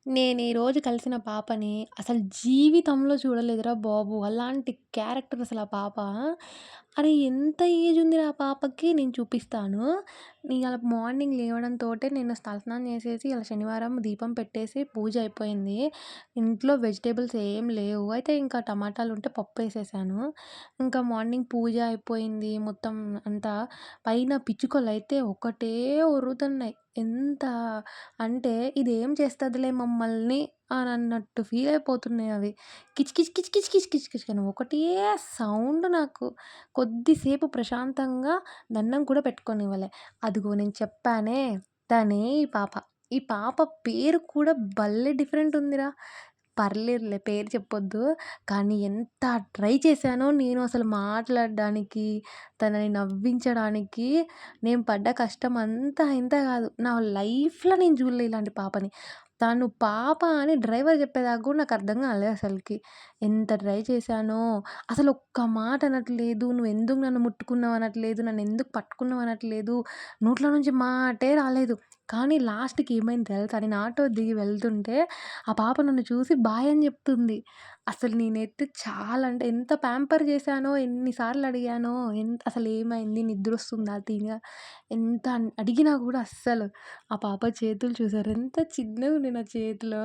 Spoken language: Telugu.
నేను ఈరోజు కలిసిన పాపని అసలు జీవితంలో చూడలేదురా బాబు! అలాంటి క్యారెక్టర్ అసలు ఆ పాప. అరే! ఎంత ఏజ్ ఉందిరా ఆ పాపకి నేను చూపిస్తాను. ఇయాల మార్నింగ్ లేవడంతోటే నేను తలస్నానం చేసేసి ఇయాల శనివారం దీపం పెట్టేసి పూజ అయిపోయింది. ఇంట్లో వెజిటబుల్స్ ఏం లేవు. అయితే ఇంకా టమాటాలుంటే పప్పేసేసాను. ఇంకా మార్నింగ్ పూజ అయిపోయింది. మొత్తం అంతా పైన పిచ్చుకలైతే ఒకటే ఒర్రుతున్నాయి. ఎంత అంటే ఇదేం చేస్తదిలే మమ్మల్ని అనన్నట్టు ఫీల్ అయిపోతున్నాయి అవి. కిచ్ కిచ్ కిచ్ కిచ్ కిచ్ కిచ్ కిచ్ అని ఒకటే సౌండ్ నాకు. కొద్దిసేపు ప్రశాంతంగా దండం కూడా పెట్టుకోనివ్వలే. అదిగో నేను చెప్పానే తనే ఈ పాప. ఈ పాప పేరు కూడా భలే డిఫరెంట్ ఉందిరా! పర్లేదులే పేరు చెప్పొద్దు. కానీ ఎంత ట్రై చేశానో నేను అసలు మాట్లాడడానికి, తనని నవ్వించడానికి నేను పడ్డ కష్టం అంతా ఇంతా కాదు. నా లైఫ్‌లో నేను చూడలే ఇలాంటి పాపని. తను పాప అని డ్రైవర్ చెప్పేదాకా కూడా నాకు అర్థం కాలేదు అసలకి. ఎంత ట్రై చేశానో, అసలు ఒక్క మాట అనట్లేదు. "నువ్వెందుకు నన్ను ముట్టుకున్నావు" అనట్లేదు. "నన్నెందుకు పట్టుకున్నావు" అనట్లేదు. నోట్లో నుంచి మాటే రాలేదు. కానీ లాస్ట్‌కి ఏమైంది తెలుసా? నేను ఆటో దిగి వెళ్తుంటే ఆ పాప నన్ను చూసి బాయ్ అని చెప్తుంది. అసలు నేనైతే చాలా అంటే ఎంత ప్యాంపర్ చేశానో, ఎన్ని సార్లు అడిగానో, అసలేమైంది నిద్రొస్తుందా ఎంత అడిగినా కూడా అస్సలు ఆ పాప చేతులు చూసారా ఎంత చిన్నగున్నాయి నా చేతులు.